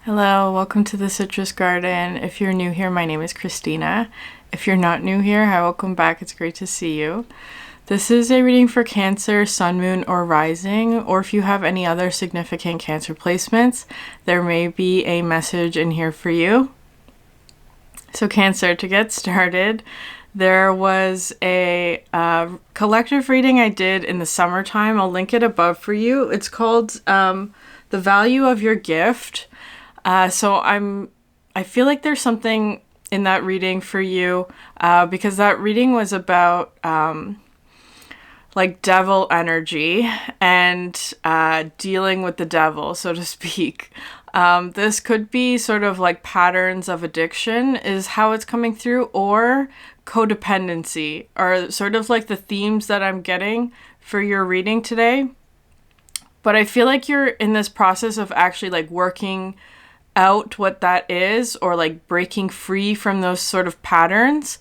Hello, welcome to the Citrus Garden. If you're new here, my name is Christina. If you're not new here, hi, welcome back. It's great to see you. This is a reading for Cancer, Sun, Moon, or Rising, or if you have any other significant Cancer placements, there may be a message in here for you. So Cancer, to get started, there was a collective reading I did in the summertime. I'll link it above for you. It's called The Value of Your Gift. So I feel like there's something in that reading for you, because that reading was about, like devil energy and, dealing with the devil, so to speak. This could be sort of like patterns of addiction is how it's coming through, or codependency, are sort of like the themes that I'm getting for your reading today. But I feel like you're in this process of actually like working out what that is, or like breaking free from those sort of patterns.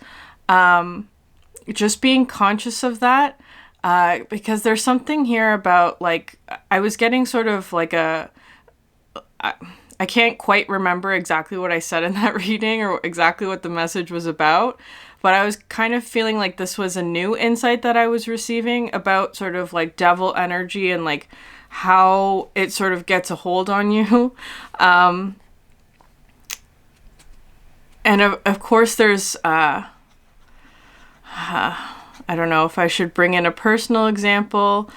Just being conscious of that, because there's something here about like, I was getting sort of like I can't quite remember exactly what I said in that reading or exactly what the message was about, but I was kind of feeling like this was a new insight that I was receiving about sort of like devil energy and like how it sort of gets a hold on you. And of course there's, I don't know if I should bring in a personal example.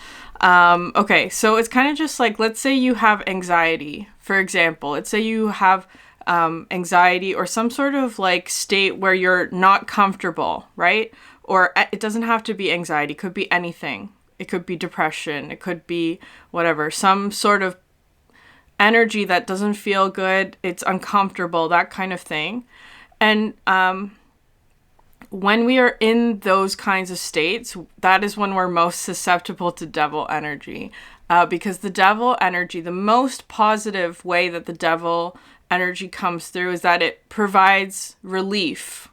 Okay, so it's kind of just like, let's say you have anxiety, for example. Let's say you have anxiety or some sort of like state where you're not comfortable, right? Or it doesn't have to be anxiety. It could be anything. It could be depression. It could be whatever, some sort of energy that doesn't feel good. It's uncomfortable, that kind of thing. And when we are in those kinds of states, that is when we're most susceptible to devil energy. Because the devil energy, the most positive way that the devil energy comes through is that it provides relief.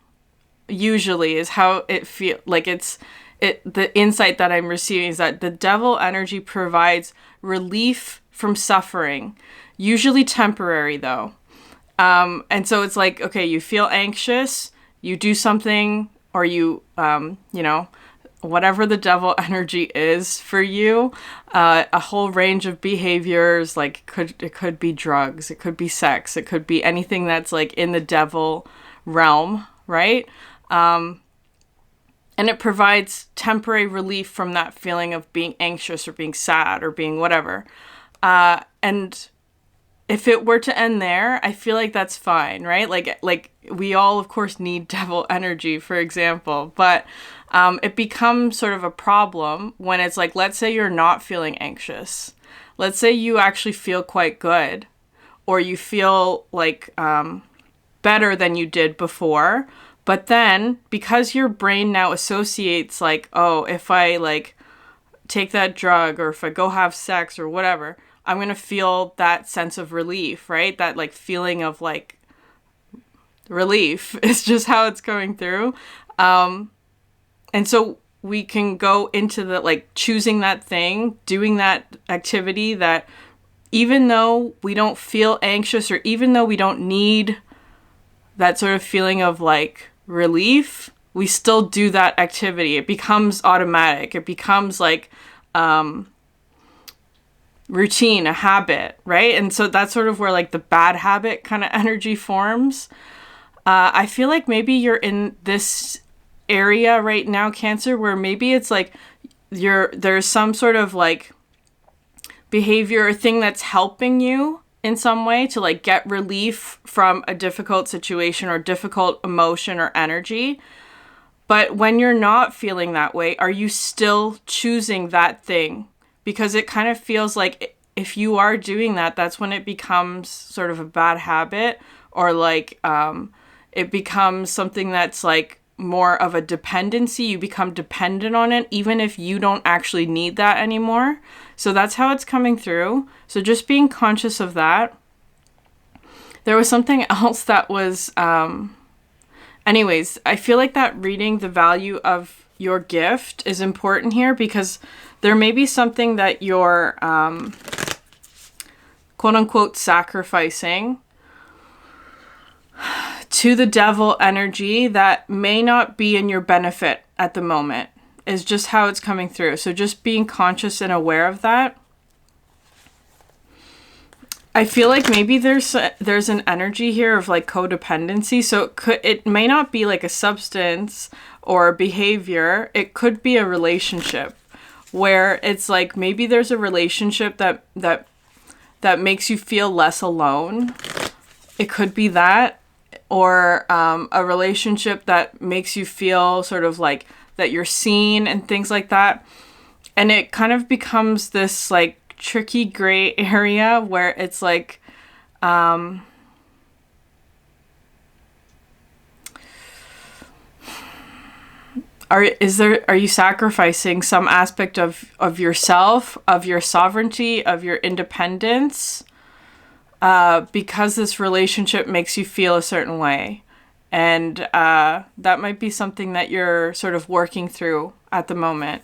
Usually is how it feels. Like the insight that I'm receiving is that the devil energy provides relief from suffering, usually temporary though. And so it's like, okay, you feel anxious, you do something, or you know, whatever the devil energy is for you, a whole range of behaviors, like it could be drugs, it could be sex, it could be anything that's like in the devil realm, right? And it provides temporary relief from that feeling of being anxious or being sad or being whatever. And if it were to end there, I feel like that's fine, right? Like we all, of course, need devil energy, for example, but it becomes sort of a problem when it's like, let's say you're not feeling anxious. Let's say you actually feel quite good, or you feel like better than you did before. But then, because your brain now associates like, oh, if I like take that drug, or if I go have sex or whatever, I'm going to feel that sense of relief, right? That like feeling of like relief is just how it's coming through. And so we can go into the like choosing that thing, doing that activity that even though we don't feel anxious, or even though we don't need that sort of feeling of like relief, we still do that activity. It becomes automatic. It becomes like, routine, a habit, right? And so that's sort of where like the bad habit kind of energy forms. I feel like maybe you're in this area right now, Cancer, where maybe it's like there's some sort of like behavior or thing that's helping you in some way to like get relief from a difficult situation or difficult emotion or energy. But when you're not feeling that way, are you still choosing that thing? Because it kind of feels like if you are doing that, that's when it becomes sort of a bad habit, or like it becomes something that's like more of a dependency. You become dependent on it, even if you don't actually need that anymore. So that's how it's coming through. So just being conscious of that. There was something else that was, anyways, I feel like that reading the value of your gift is important here, because there may be something that you're quote unquote sacrificing, to the devil energy that may not be in your benefit at the moment, is just how it's coming through. So just being conscious and aware of that. I feel like maybe there's an energy here of like codependency. So it may not be like a substance or a behavior. It could be a relationship where it's like maybe there's a relationship that makes you feel less alone. It could be that, or a relationship that makes you feel sort of like that you're seen and things like that. And it kind of becomes this like tricky gray area where it's like are you sacrificing some aspect of yourself, of your sovereignty, of your independence, because this relationship makes you feel a certain way? And that might be something that you're sort of working through at the moment.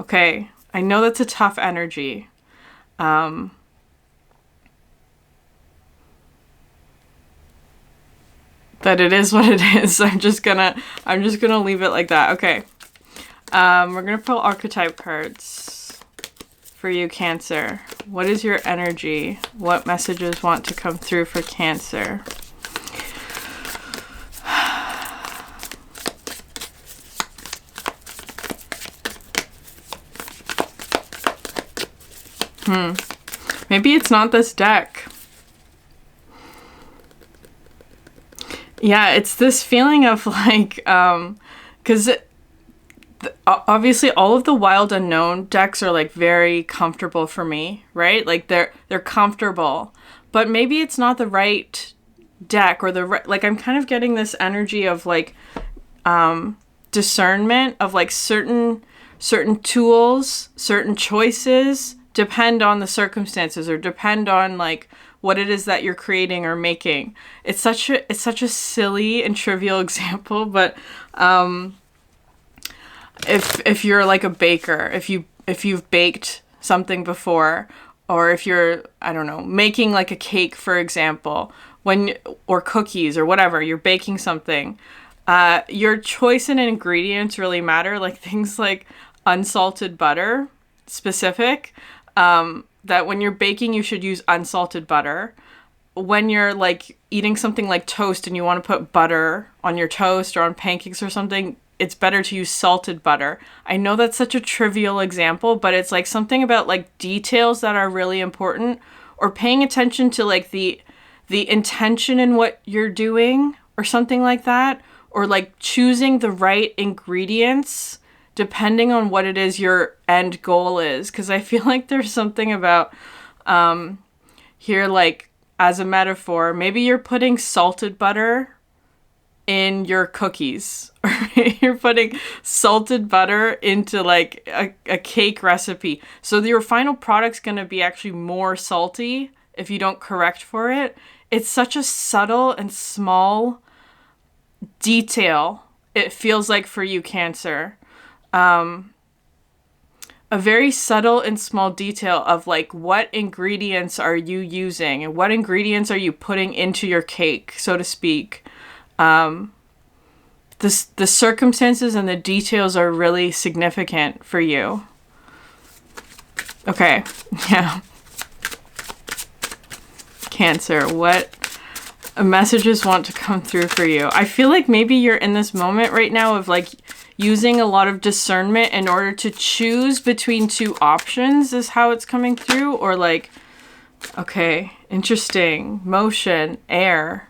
Okay, I know that's a tough energy. That it is what it is. I'm just gonna leave it like that. Okay. We're gonna pull archetype cards for you, Cancer. What is your energy? What messages want to come through for Cancer? Maybe it's not this deck. Yeah, it's this feeling of like, because obviously all of the Wild Unknown decks are like very comfortable for me, right? Like they're comfortable, but maybe it's not the right deck or the right, like I'm kind of getting this energy of like discernment of like certain tools, certain choices depend on the circumstances or depend on like what it is that you're creating or making. It's such a silly and trivial example, but if you're like a baker, if you've baked something before, or if you're, I don't know, making like a cake, for example, or cookies or whatever, you're baking something, your choice in ingredients really matter, like things like unsalted butter, specific, that when you're baking, you should use unsalted butter. When you're like eating something like toast and you want to put butter on your toast or on pancakes or something, it's better to use salted butter. I know that's such a trivial example, but it's like something about like details that are really important, or paying attention to like the intention in what you're doing or something like that, or like choosing the right ingredients depending on what it is your end goal is. Because I feel like there's something about here, like as a metaphor, maybe you're putting salted butter in your cookies, or you're putting salted butter into like a cake recipe. So your final product's going to be actually more salty if you don't correct for it. It's such a subtle and small detail, it feels like, for you, Cancer. A very subtle and small detail of like what ingredients are you using and what ingredients are you putting into your cake, so to speak. The circumstances and the details are really significant for you. Okay, yeah. Cancer, what messages want to come through for you? I feel like maybe you're in this moment right now of like using a lot of discernment in order to choose between two options, is how it's coming through. Or like, okay, interesting. Motion, air.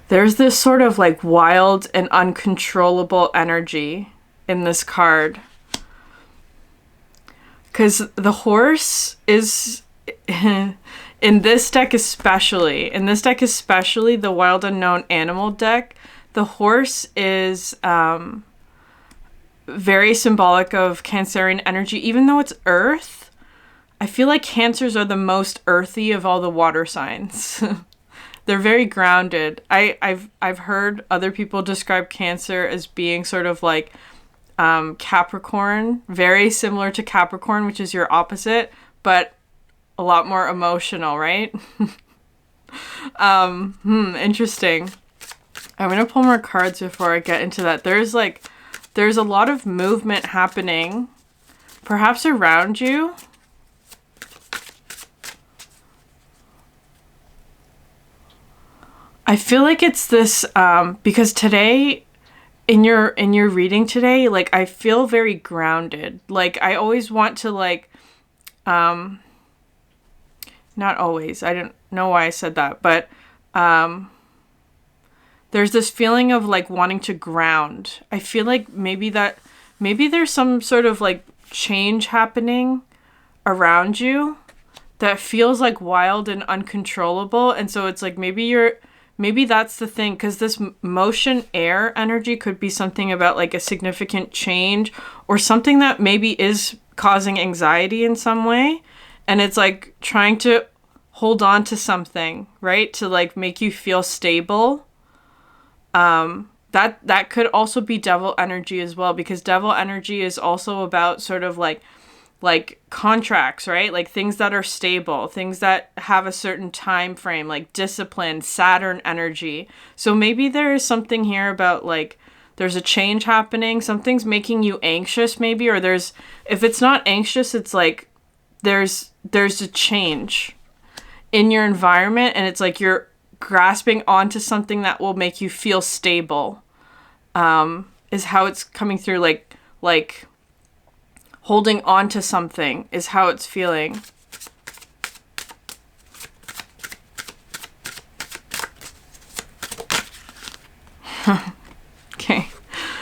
There's this sort of like wild and uncontrollable energy in this card. Because the horse is, in this deck especially, the Wild Unknown Animal deck, the horse is very symbolic of Cancerian energy. Even though it's earth, I feel like Cancers are the most earthy of all the water signs. They're very grounded. I've heard other people describe Cancer as being sort of like Capricorn, very similar to Capricorn, which is your opposite, but a lot more emotional, right? Interesting. I'm gonna pull more cards before I get into that. There's a lot of movement happening, perhaps around you. I feel like it's this, because today, in your reading today, like, I feel very grounded. Like, I always want to, like, not always, I don't know why I said that, but, there's this feeling of, like, wanting to ground. I feel like maybe there's some sort of, like, change happening around you that feels, like, wild and uncontrollable, and so it's like, maybe that's the thing, because this motion air energy could be something about, like, a significant change or something that maybe is causing anxiety in some way. And it's like trying to hold on to something, right? To, like, make you feel stable. That could also be devil energy as well, because devil energy is also about sort of like contracts, right? Like things that are stable, things that have a certain time frame, like discipline, Saturn energy. So maybe there is something here about, like, there's a change happening, something's making you anxious maybe, or if it's not anxious, it's like there's a change in your environment, and it's like you're grasping onto something that will make you feel stable, is how it's coming through, like holding on to something is how it's feeling. Okay.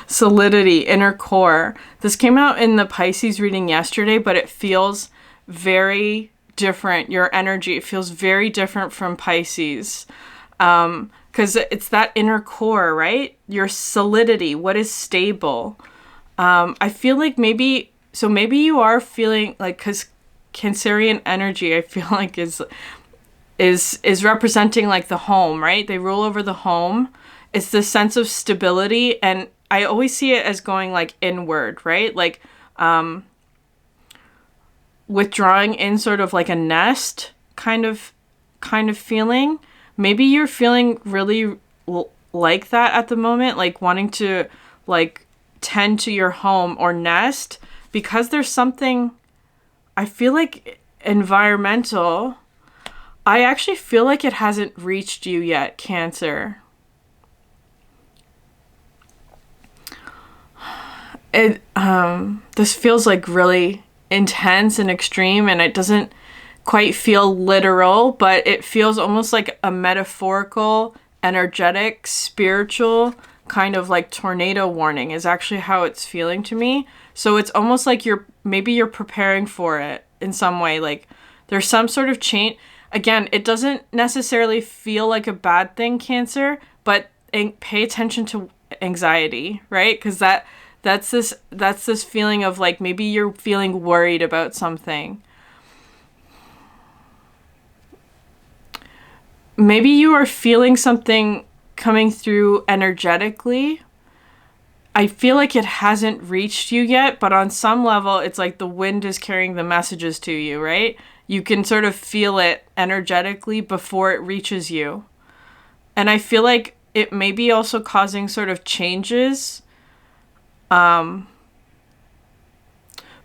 Solidity, inner core. This came out in the Pisces reading yesterday, but it feels very different. Your energy, it feels very different from Pisces. Because it's that inner core, right? Your solidity, what is stable. I feel like maybe you are feeling like, because Cancerian energy, I feel like is representing, like, the home, right? They rule over the home. It's this sense of stability, and I always see it as going, like, inward, right? Like, withdrawing in sort of like a nest kind of feeling. Maybe you're feeling really like that at the moment, like wanting to, like, tend to your home or nest, because there's something, I feel like, environmental. I actually feel like it hasn't reached you yet, Cancer. This feels like really intense and extreme, and it doesn't quite feel literal, but it feels almost like a metaphorical, energetic, spiritual kind of, like, tornado warning is actually how it's feeling to me. So it's almost like you're preparing for it in some way. Like, there's some sort of change. Again, it doesn't necessarily feel like a bad thing, Cancer, but pay attention to anxiety, right? Because that's this feeling of, like, maybe you're feeling worried about something. Maybe you are feeling something coming through energetically. I feel like it hasn't reached you yet, but on some level, it's like the wind is carrying the messages to you, right? You can sort of feel it energetically before it reaches you. And I feel like it may be also causing sort of changes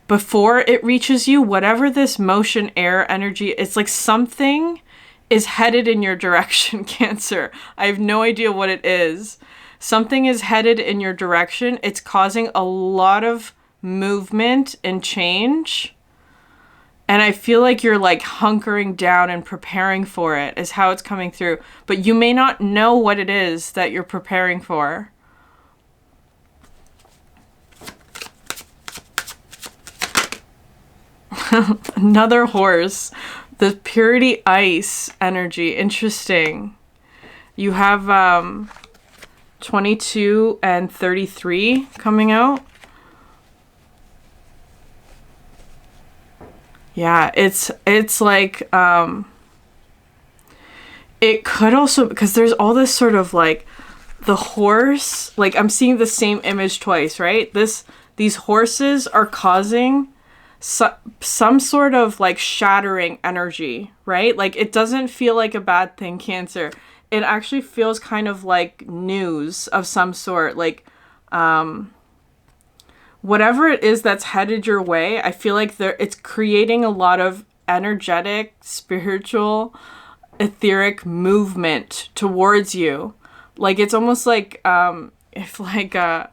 before it reaches you. Whatever this motion air energy, it's like something is headed in your direction, Cancer. I have no idea what it is. Something is headed in your direction. It's causing a lot of movement and change. And I feel like you're, like, hunkering down and preparing for it is how it's coming through. But you may not know what it is that you're preparing for. Another horse. The purity ice energy. Interesting. You have 22 and 33 coming out. Yeah, it's like, it could also, because there's all this sort of, like, the horse, like, I'm seeing the same image twice, right? This these horses are causing some sort of like shattering energy, right? Like it doesn't feel like a bad thing, Cancer. It actually feels kind of like news of some sort, like whatever it is that's headed your way. I feel like it's creating a lot of energetic, spiritual, etheric movement towards you. Like it's almost like if like a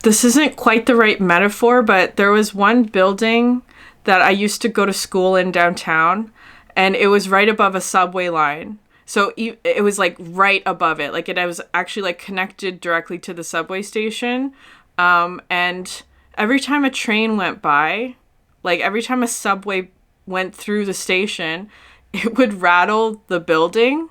this isn't quite the right metaphor, but there was one building that I used to go to school in downtown, and it was right above a subway line. So it was like right above it. Like I was actually like connected directly to the subway station. And every time a train went by, like every time a subway went through the station, it would rattle the building.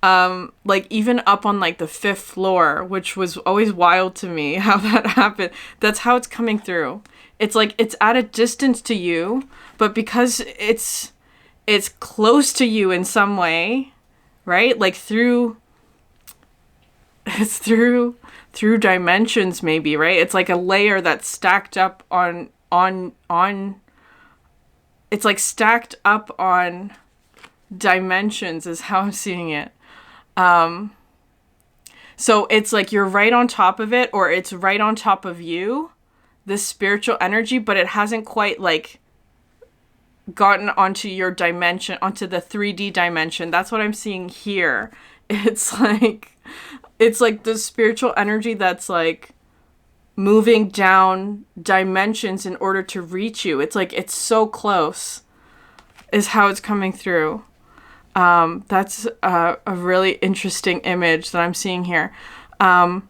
Like even up on like the 5th floor, which was always wild to me how that happened. That's how it's coming through. It's like it's at a distance to you, but because it's close to you in some way, right? Like through dimensions maybe, right? It's like a layer that's stacked up on it's like stacked up on dimensions is how I'm seeing it. So it's like you're right on top of it, or it's right on top of you, this spiritual energy, but it hasn't quite like gotten onto your dimension, onto the 3D dimension. That's what I'm seeing here. It's like the spiritual energy that's like moving down dimensions in order to reach you. It's like it's so close is how it's coming through. That's a really interesting image that I'm seeing here. And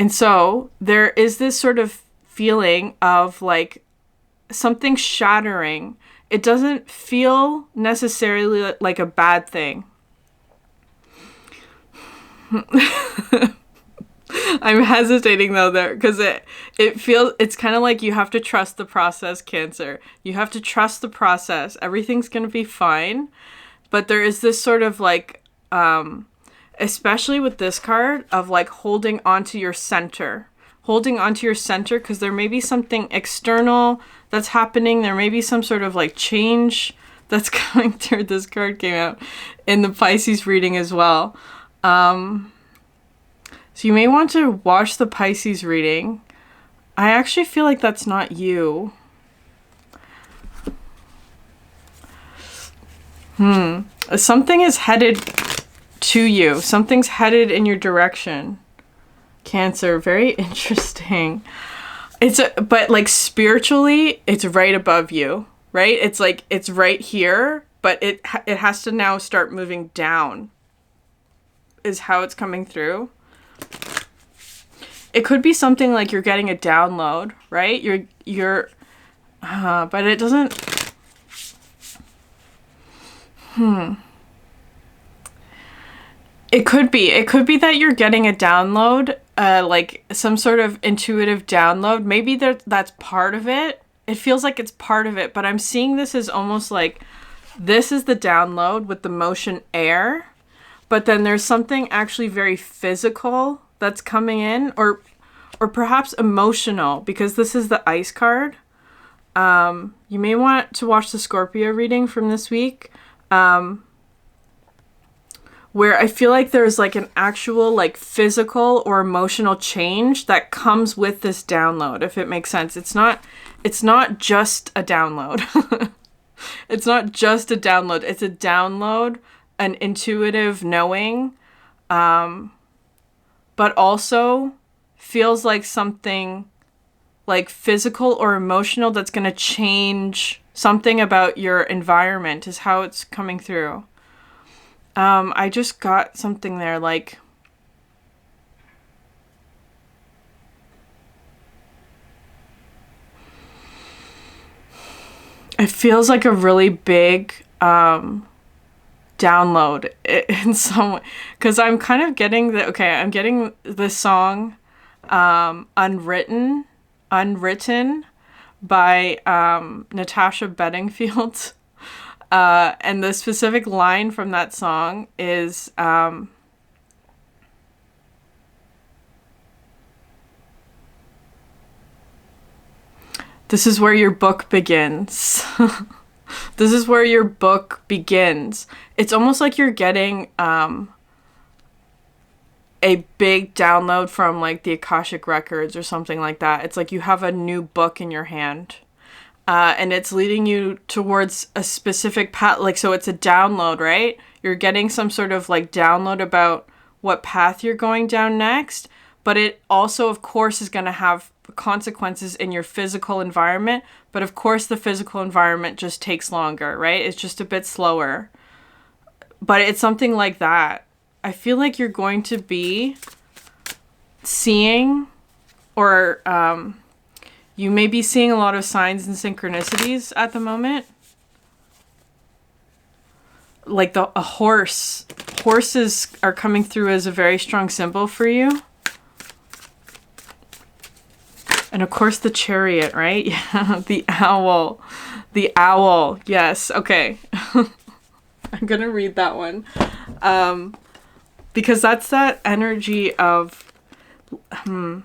so there is this sort of feeling of like something shattering. It doesn't feel necessarily like a bad thing. I'm hesitating though there because it feels, it's kind of like you have to trust the process, Cancer. You have to trust the process. Everything's going to be fine. But there is this sort of like, especially with this card, of like holding onto your center. Holding onto your center because there may be something external that's happening. There may be some sort of like change that's coming through. This card came out in the Pisces reading as well. So you may want to watch the Pisces reading. I actually feel like that's not you. Something is headed to you. Something's headed in your direction. Cancer, very interesting. But like spiritually, it's right above you, right? It's like, it's right here, but it has to now start moving down is how it's coming through. It could be something like you're getting a download, right? But it doesn't. It could be that you're getting a download, like some sort of intuitive download. Maybe that's part of it. It feels like it's part of it, but I'm seeing this as almost like this is the download with the motion air, but then there's something actually very physical that's coming in, or perhaps emotional, because this is the ice card. You may want to watch the Scorpio reading from this week. Where I feel like there's like an actual like physical or emotional change that comes with this download, if it makes sense. It's not just a download. It's not just a download. It's a download, an intuitive knowing, but also feels like something like physical or emotional that's going to change something about your environment is how it's coming through. I just got something there, like, it feels like a really big, download in some way, because I'm kind of getting I'm getting the song, Unwritten by, Natasha Bedingfield. And the specific line from that song is, this is where your book begins. This is where your book begins. It's almost like you're getting a big download from like the Akashic Records or something like that. It's like you have a new book in your hand. And it's leading you towards a specific path. Like, so it's a download, right? You're getting some sort of like download about what path you're going down next. But it also, of course, is going to have consequences in your physical environment. But of course, the physical environment just takes longer, right? It's just a bit slower. But it's something like that. I feel like you're going to be seeing, or you may be seeing a lot of signs and synchronicities at the moment. Like a horse. Horses are coming through as a very strong symbol for you. And of course the Chariot, right? Yeah, the owl. The owl, yes. Okay. I'm gonna read that one. Because that's that energy of... Okay,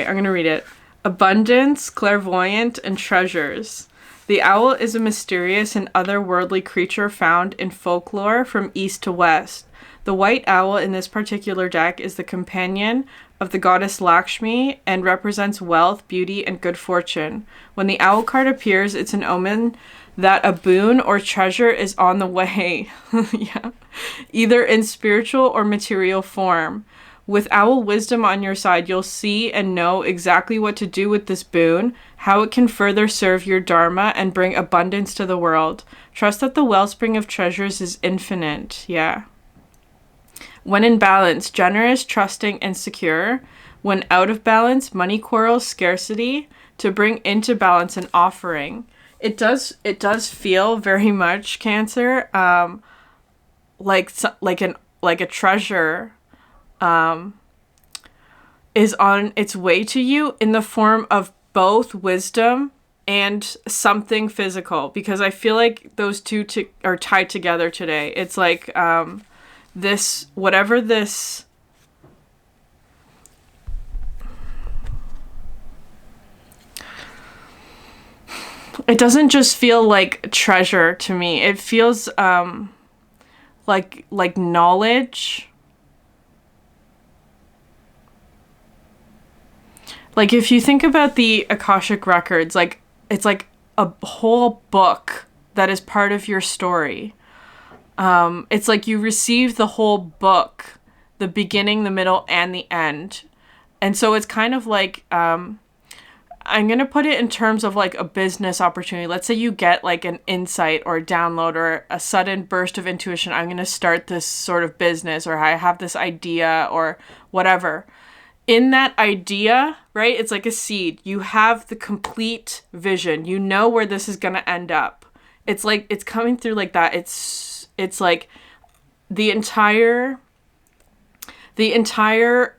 I'm gonna read it. Abundance, clairvoyant, and treasures. The owl is a mysterious and otherworldly creature found in folklore from east to west. The white owl in this particular deck is the companion of the goddess Lakshmi and represents wealth, beauty, and good fortune. When the owl card appears, it's an omen that a boon or treasure is on the way. Yeah. Either in spiritual or material form. With owl wisdom on your side, you'll see and know exactly what to do with this boon, how it can further serve your dharma and bring abundance to the world. Trust that the wellspring of treasures is infinite. Yeah. When in balance, generous, trusting, and secure. When out of balance, money quarrels, scarcity. To bring into balance an offering. It does feel very much, Cancer, like a treasure is on its way to you in the form of both wisdom and something physical, because I feel like those two are tied together today. It's like this, whatever this... It doesn't just feel like treasure to me. It feels like knowledge. Like if you think about the Akashic Records, like it's like a whole book that is part of your story. It's like you receive the whole book, the beginning, the middle, and the end. And so it's kind of like, I'm going to put it in terms of like a business opportunity. Let's say you get like an insight or a download or a sudden burst of intuition. I'm going to start this sort of business, or I have this idea or whatever. In that idea, right? It's like a seed. You have the complete vision. You know where this is going to end up. It's like, it's coming through like that. It's like the entire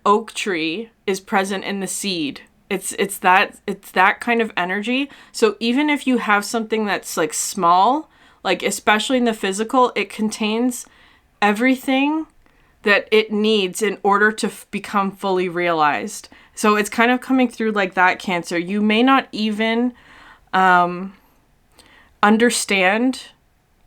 oak tree is present in the seed. It's that kind of energy. So even if you have something that's like small, like especially in the physical, it contains everything that it needs in order to become fully realized. So it's kind of coming through like that, Cancer. You may not even understand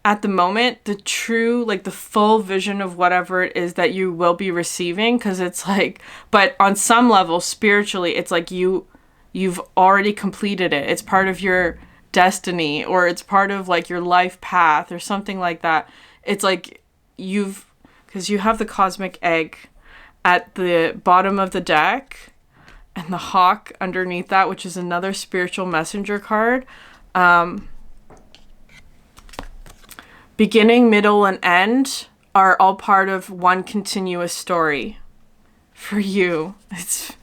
at the moment the true, like the full vision of whatever it is that you will be receiving, because it's like, but on some level spiritually, it's like you've already completed it. It's part of your destiny, or it's part of like your life path or something like that. It's like because you have the cosmic egg at the bottom of the deck and the hawk underneath that, which is another spiritual messenger card. Beginning, middle, and end are all part of one continuous story for you. It's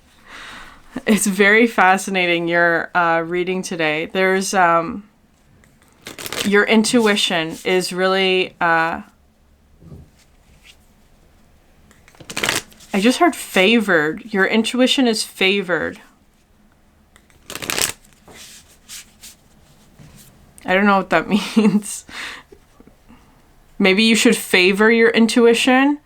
very fascinating, your reading today. There's your intuition is really I just heard favored. Your intuition is favored. I don't know what that means. Maybe you should favor your intuition.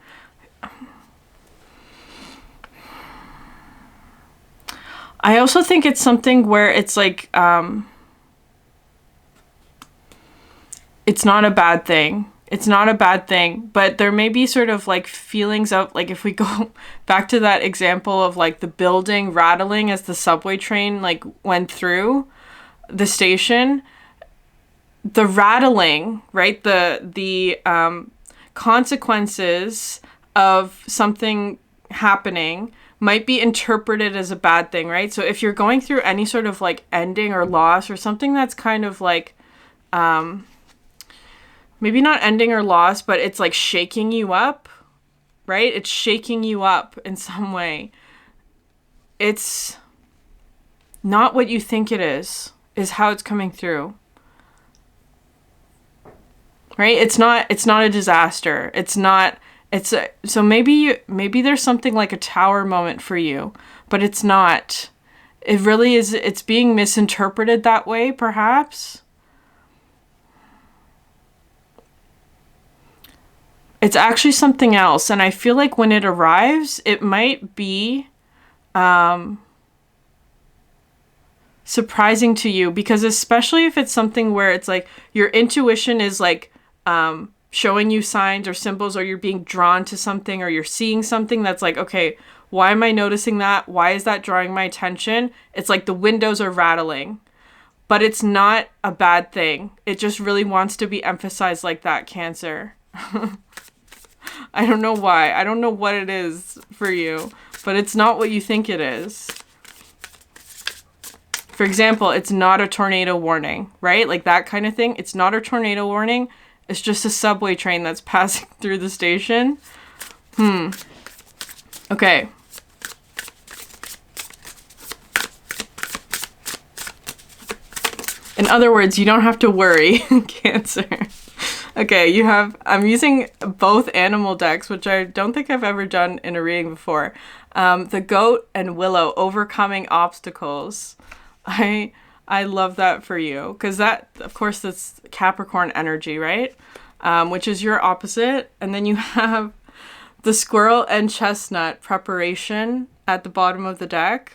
I also think it's something where it's like, it's not a bad thing. It's not a bad thing, but there may be sort of like feelings of like, if we go back to that example of like the building rattling as the subway train like went through the station, the rattling, right? The consequences of something happening might be interpreted as a bad thing, right? So if you're going through any sort of like ending or loss or something that's kind of like, maybe not ending or loss, but it's like shaking you up, right? It's shaking you up in some way. It's not what you think it is how it's coming through. Right? It's not a disaster. So maybe there's something like a tower moment for you, but it's not. It really is, it's being misinterpreted that way, perhaps. It's actually something else, and I feel like when it arrives, it might be surprising to you, because especially if it's something where it's like your intuition is like showing you signs or symbols, or you're being drawn to something, or you're seeing something that's like, okay, why am I noticing that? Why is that drawing my attention? It's like the windows are rattling, but it's not a bad thing. It just really wants to be emphasized like that, Cancer. I don't know why. I don't know what it is for you, but it's not what you think it is. For example, it's not a tornado warning, right? Like that kind of thing. It's not a tornado warning. It's just a subway train that's passing through the station. Okay. In other words, you don't have to worry, Cancer. Okay, I'm using both animal decks, which I don't think I've ever done in a reading before. The Goat and Willow, overcoming obstacles. I love that for you, because that, of course, that's Capricorn energy, right? Which is your opposite. And then you have the Squirrel and Chestnut, preparation, at the bottom of the deck.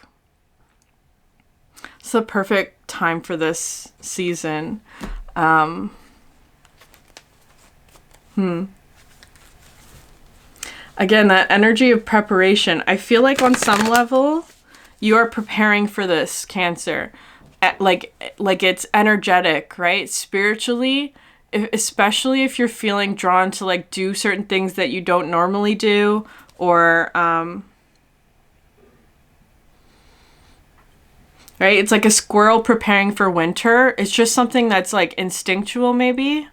It's the perfect time for this season. Again, that energy of preparation. I feel like on some level, you are preparing for this, Cancer. Like it's energetic, right? Spiritually, especially if you're feeling drawn to like do certain things that you don't normally do, or right? It's like a squirrel preparing for winter. It's just something that's like instinctual, maybe.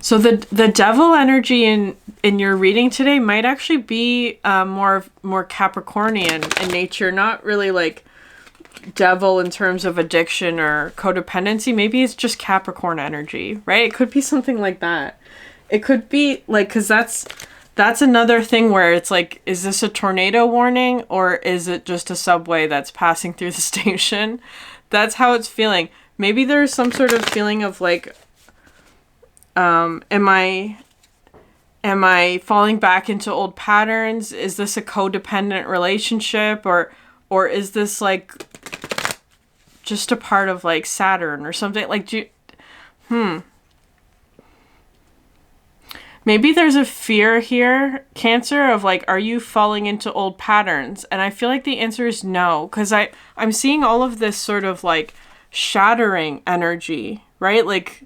So the devil energy in your reading today might actually be more Capricornian in nature, not really like devil in terms of addiction or codependency. Maybe it's just Capricorn energy, right? It could be something like that. It could be like, because that's another thing where it's like, is this a tornado warning, or is it just a subway that's passing through the station? That's how it's feeling. Maybe there's some sort of feeling of like, am I falling back into old patterns? Is this a codependent relationship, or is this like just a part of like Saturn or something? Like, maybe there's a fear here, Cancer, of like, are you falling into old patterns? And I feel like the answer is no, because I'm seeing all of this sort of like shattering energy, right? Like,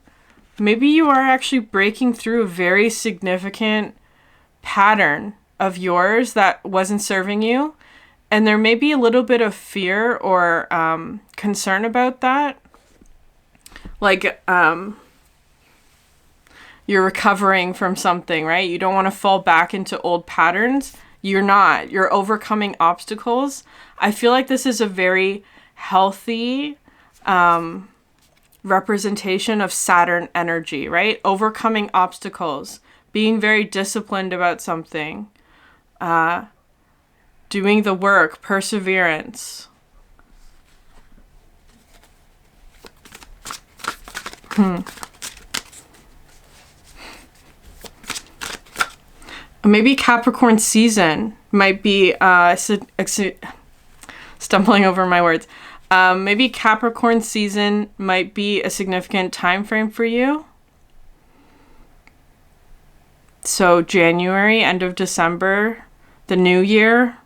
maybe you are actually breaking through a very significant pattern of yours that wasn't serving you. And there may be a little bit of fear or concern about that. Like, you're recovering from something, right? You don't want to fall back into old patterns. You're not. You're overcoming obstacles. I feel like this is a very healthy representation of Saturn energy, right? Overcoming obstacles, being very disciplined about something, doing the work, perseverance. Maybe Capricorn season might be, stumbling over my words. Maybe Capricorn season might be a significant time frame for you. So January, end of December, the new year.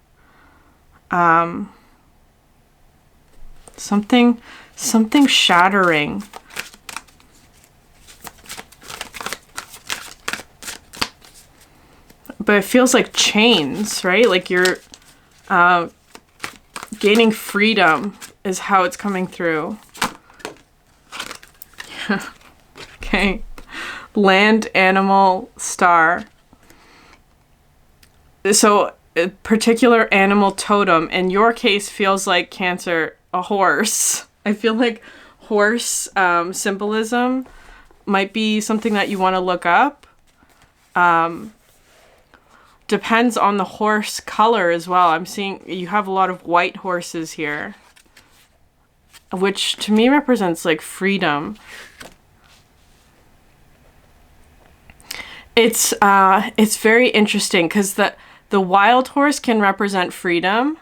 Something shattering. But it feels like chains, right? Like you're gaining freedom is how it's coming through. Okay. Land, animal, star. So a particular animal totem, in your case, feels like Cancer, a horse. I feel like horse symbolism might be something that you want to look up. Depends on the horse color as well. I'm seeing you have a lot of white horses here, which to me represents like freedom. It's very interesting because the wild horse can represent freedom,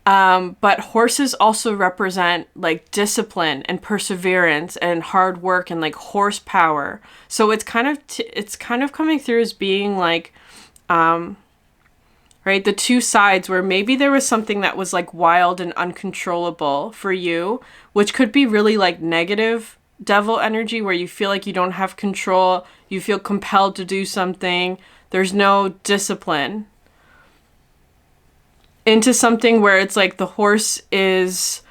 but horses also represent like discipline and perseverance and hard work and like horsepower. So it's kind of coming through as being like, right, the two sides where maybe there was something that was like wild and uncontrollable for you, which could be really like negative devil energy where you feel like you don't have control, you feel compelled to do something, there's no discipline, into something where it's like the horse's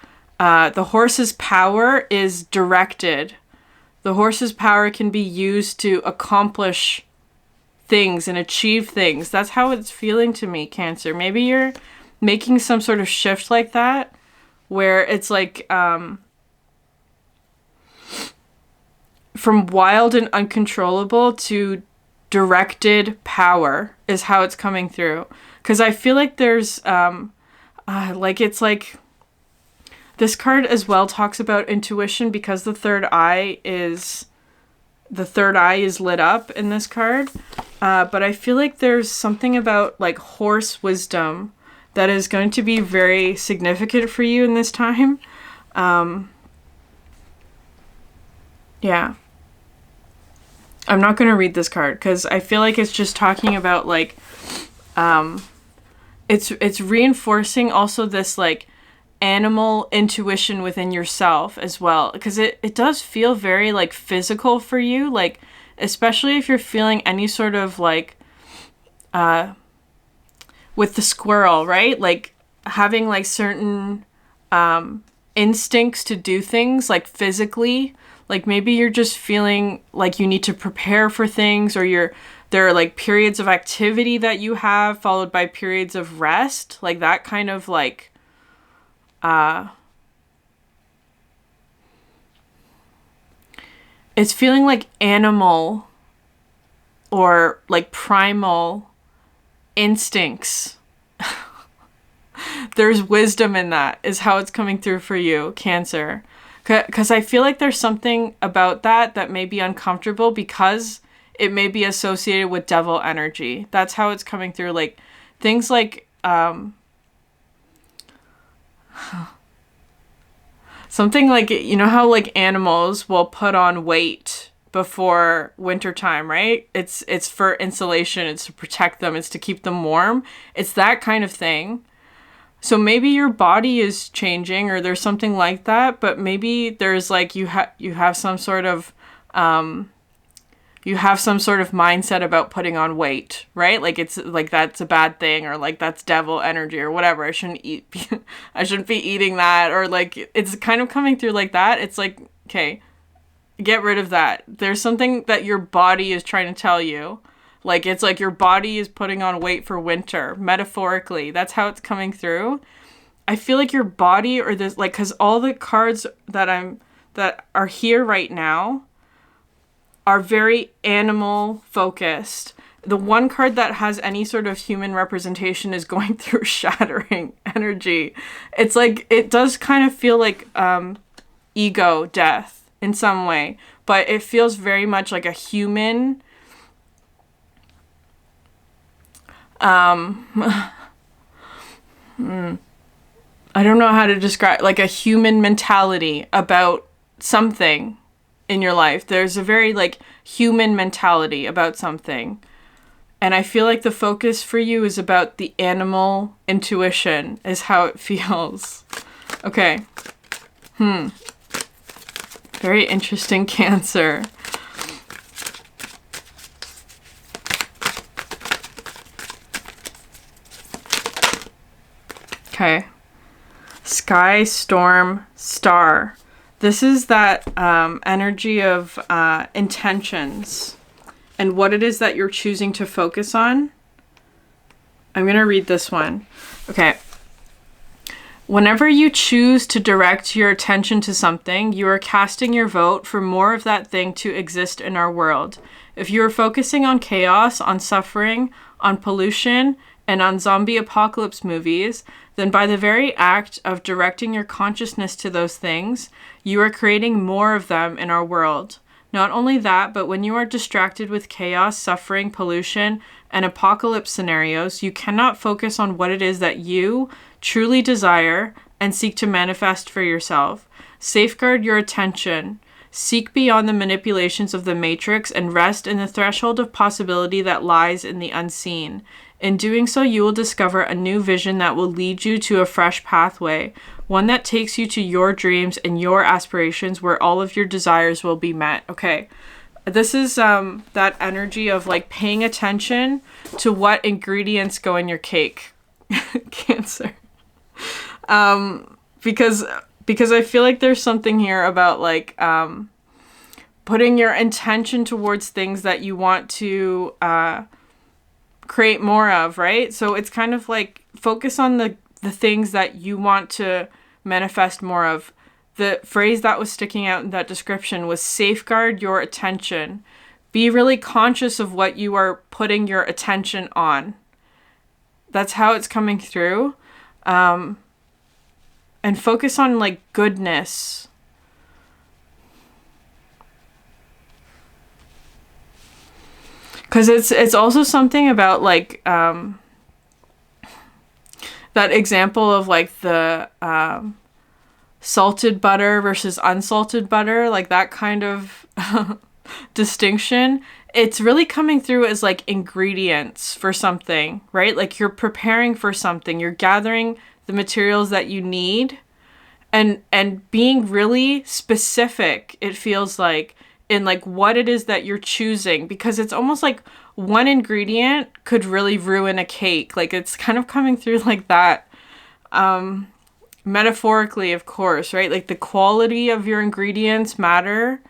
power is directed. The horse's power can be used to accomplish things and achieve things. That's how it's feeling to me, Cancer. Maybe you're making some sort of shift like that where it's like from wild and uncontrollable to directed power is how it's coming through. Because I feel like there's like it's like this card as well talks about intuition because the third eye is lit up in this card. But I feel like there's something about like horse wisdom that is going to be very significant for you in this time. Yeah. I'm not going to read this card because I feel like it's just talking about like, it's reinforcing also this like animal intuition within yourself as well. Because it does feel very like physical for you. Like, especially if you're feeling any sort of like, with the squirrel, right? Like having like certain, instincts to do things like physically. Like maybe you're just feeling like you need to prepare for things, or there are like periods of activity that you have followed by periods of rest, like that kind of like it's feeling like animal or like primal instincts. There's wisdom in that is how it's coming through for you, Cancer. Because I feel like there's something about that may be uncomfortable because it may be associated with devil energy. That's how it's coming through. Like, things like, something like, you know how, like, animals will put on weight before wintertime, right? It's for insulation. It's to protect them. It's to keep them warm. It's that kind of thing. So maybe your body is changing or there's something like that, but maybe there's like you have some sort of mindset about putting on weight, right? Like it's like that's a bad thing, or like that's devil energy or whatever. I shouldn't be eating that, or like it's kind of coming through like that. It's like, okay, get rid of that. There's something that your body is trying to tell you. Like, it's like your body is putting on weight for winter, metaphorically. That's how it's coming through. I feel like your body or this, like, because all the cards that are here right now are very animal focused. The one card that has any sort of human representation is going through shattering energy. It's like, it does kind of feel like ego death in some way, but it feels very much like a human I don't know how to describe, like a human mentality about something in your life. There's a very like human mentality about something. And I feel like the focus for you is about the animal intuition is how it feels. Okay. Very interesting, Cancer. Okay. Sky, storm, star. This is that energy of intentions and what it is that you're choosing to focus on. I'm going to read this one. Okay. Whenever you choose to direct your attention to something, you are casting your vote for more of that thing to exist in our world. If you are focusing on chaos, on suffering, on pollution, and on zombie apocalypse movies, then by the very act of directing your consciousness to those things, you are creating more of them in our world. Not only that, but when you are distracted with chaos, suffering, pollution, and apocalypse scenarios, you cannot focus on what it is that you truly desire and seek to manifest for yourself. Safeguard your attention. Seek beyond the manipulations of the matrix and rest in the threshold of possibility that lies in the unseen. In doing so, you will discover a new vision that will lead you to a fresh pathway, one that takes you to your dreams and your aspirations where all of your desires will be met. Okay, this is that energy of like paying attention to what ingredients go in your cake. Cancer. Because I feel like there's something here about like putting your intention towards things that you want to create more of, right? So it's kind of like focus on the things that you want to manifest more of. The phrase that was sticking out in that description was safeguard your attention. Be really conscious of what you are putting your attention on. That's how it's coming through. And focus on like goodness. Because it's also something about like that example of like the salted butter versus unsalted butter, like that kind of distinction. It's really coming through as like ingredients for something, right? Like you're preparing for something, you're gathering the materials that you need and being really specific, it feels like, in like what it is that you're choosing, because it's almost like one ingredient could really ruin a cake. Like it's kind of coming through like that. Metaphorically, of course, right? Like the quality of your ingredients matter.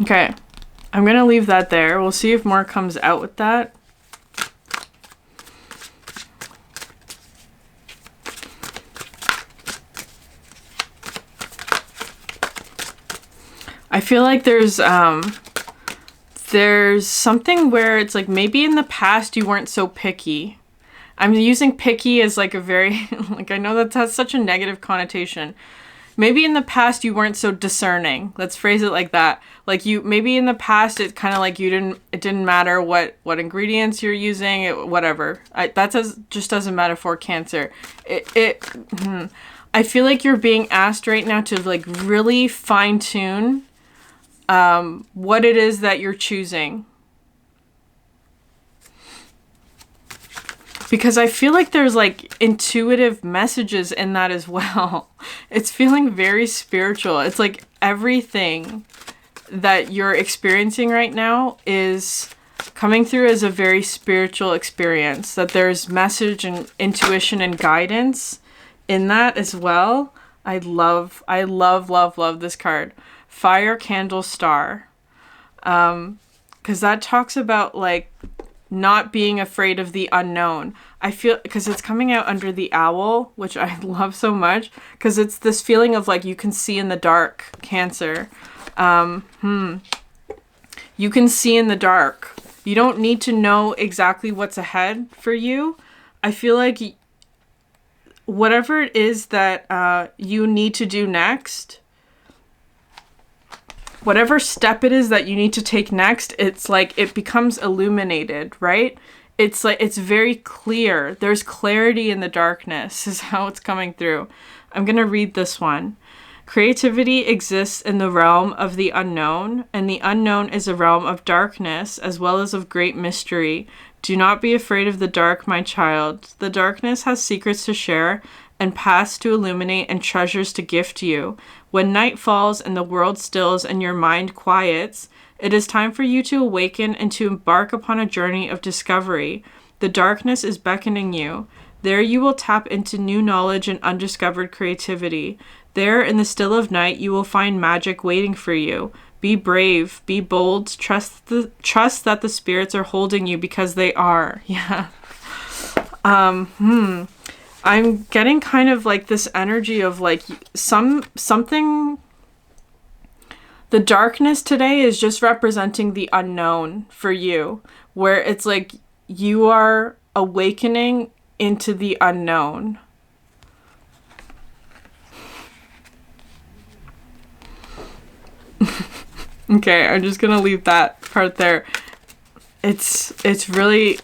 Okay. I'm going to leave that there. We'll see if more comes out with that. I feel like there's something where it's like maybe in the past you weren't so picky. I'm using picky as like a very, like I know that has such a negative connotation. Maybe in the past you weren't so discerning. Let's phrase it like that. Like maybe in the past it kind of like it didn't matter what ingredients you're using, whatever. Just as a metaphor, Cancer. I feel like you're being asked right now to like really fine tune what it is that you're choosing. Because I feel like there's like intuitive messages in that as well. It's feeling very spiritual. It's like everything that you're experiencing right now is coming through as a very spiritual experience. That there's message and intuition and guidance in that as well. I love this card. Fire, candle, star. Because that talks about like not being afraid of the unknown. I feel, because it's coming out under the owl, which I love so much, because it's this feeling of like you can see in the dark, Cancer. You can see in the dark. You don't need to know exactly what's ahead for you. I feel like whatever it is that you need to do next, whatever step it is that you need to take next, it's like it becomes illuminated, right? It's like it's very clear. There's clarity in the darkness is how it's coming through. I'm going to read this one. Creativity exists in the realm of the unknown, and the unknown is a realm of darkness as well as of great mystery. Do not be afraid of the dark, my child. The darkness has secrets to share and paths to illuminate and treasures to gift you. When night falls and the world stills and your mind quiets, it is time for you to awaken and to embark upon a journey of discovery. The darkness is beckoning you. There you will tap into new knowledge and undiscovered creativity. There in the still of night you will find magic waiting for you. Be brave, be bold, trust that the spirits are holding you because they are. Yeah. I'm getting kind of like this energy of like something. The darkness today is just representing the unknown for you, where it's like you are awakening into the unknown. Okay, I'm just gonna leave that part there. It's really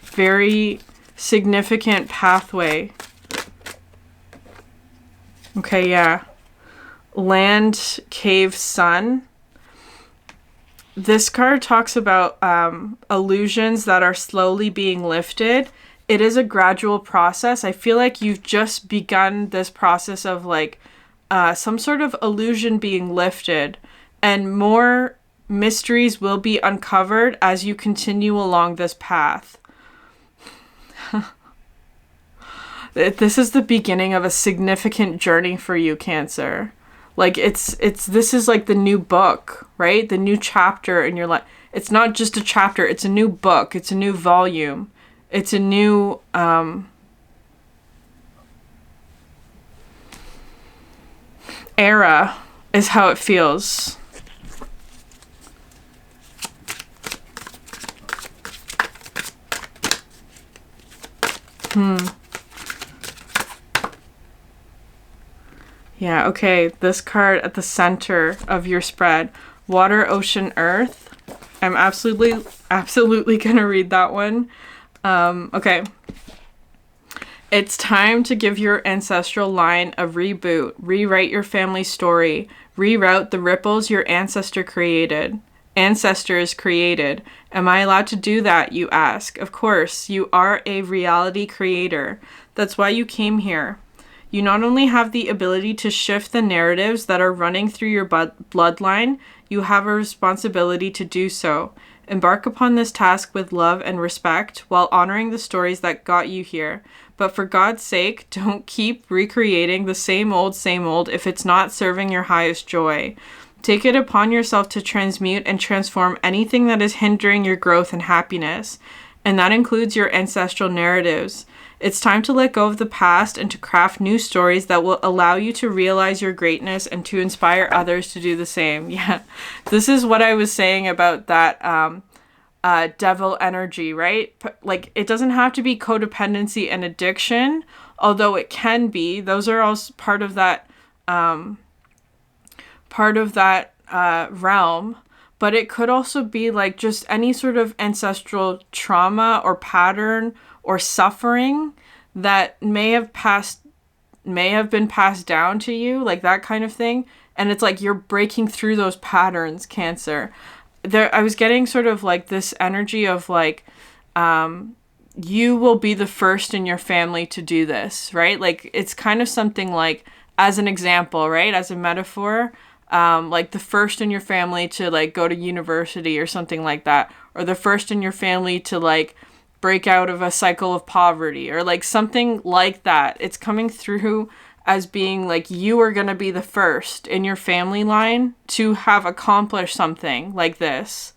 very significant pathway. Okay, yeah. Land, cave, sun. This card talks about illusions that are slowly being lifted. It is a gradual process. I feel like you've just begun this process of like some sort of illusion being lifted, and more mysteries will be uncovered as you continue along this path. This is the beginning of a significant journey for you, Cancer. Like this is like the new book, right? The new chapter in your life. It's not just a chapter, it's a new book, it's a new volume. It's a new era is how it feels. Yeah, okay, this card at the center of your spread. Water, ocean, earth. I'm absolutely gonna read that one. Okay. It's time to give your ancestral line a reboot. Rewrite your family story. Reroute the ripples your ancestors created. Am I allowed to do that, you ask? Of course, you are a reality creator. That's why you came here. You not only have the ability to shift the narratives that are running through your bloodline, you have a responsibility to do so. Embark upon this task with love and respect while honoring the stories that got you here. But for God's sake, don't keep recreating the same old if it's not serving your highest joy. Take it upon yourself to transmute and transform anything that is hindering your growth and happiness, and that includes your ancestral narratives. It's time to let go of the past and to craft new stories that will allow you to realize your greatness and to inspire others to do the same. Yeah, this is what I was saying about that devil energy, right? Like, it doesn't have to be codependency and addiction, although it can be. Those are all part of that realm. But it could also be like just any sort of ancestral trauma or pattern or suffering that may have been passed down to you, like that kind of thing. And it's like you're breaking through those patterns, Cancer. I was getting sort of like this energy of like, you will be the first in your family to do this, right? Like, it's kind of something like, as an example, right? As a metaphor, like the first in your family to like go to university or something like that, or the first in your family to like break out of a cycle of poverty, or like something like that. It's coming through as being like you are going to be the first in your family line to have accomplished something like this.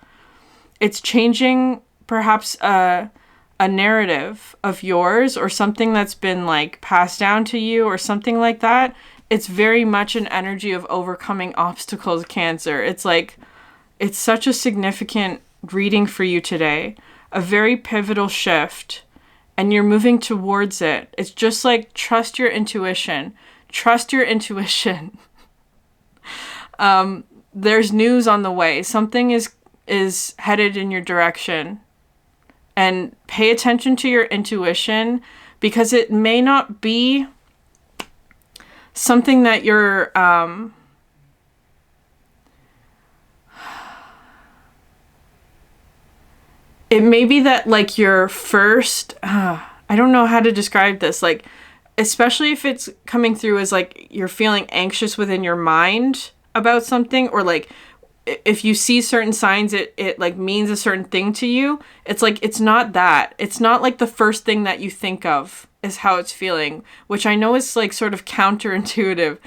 It's changing perhaps a narrative of yours or something that's been like passed down to you or something like that, it's very much an energy of overcoming obstacles, Cancer. It's like, it's such a significant reading for you today, a very pivotal shift, and you're moving towards it. It's just like, trust your intuition. Trust your intuition. There's news on the way. Something is headed in your direction. And pay attention to your intuition, because it may not be something that you're it may be that like your first I don't know how to describe this, like especially if it's coming through as like you're feeling anxious within your mind about something, or like if you see certain signs, it like means a certain thing to you. It's like, it's not that. It's not like the first thing that you think of is how it's feeling, which I know is like sort of counterintuitive.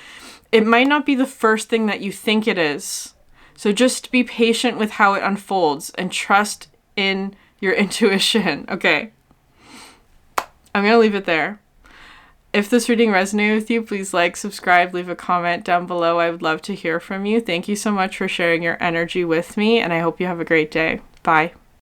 It might not be the first thing that you think it is. So just be patient with how it unfolds and trust in your intuition. Okay. I'm going to leave it there. If this reading resonated with you, please like, subscribe, leave a comment down below. I would love to hear from you. Thank you so much for sharing your energy with me, and I hope you have a great day. Bye.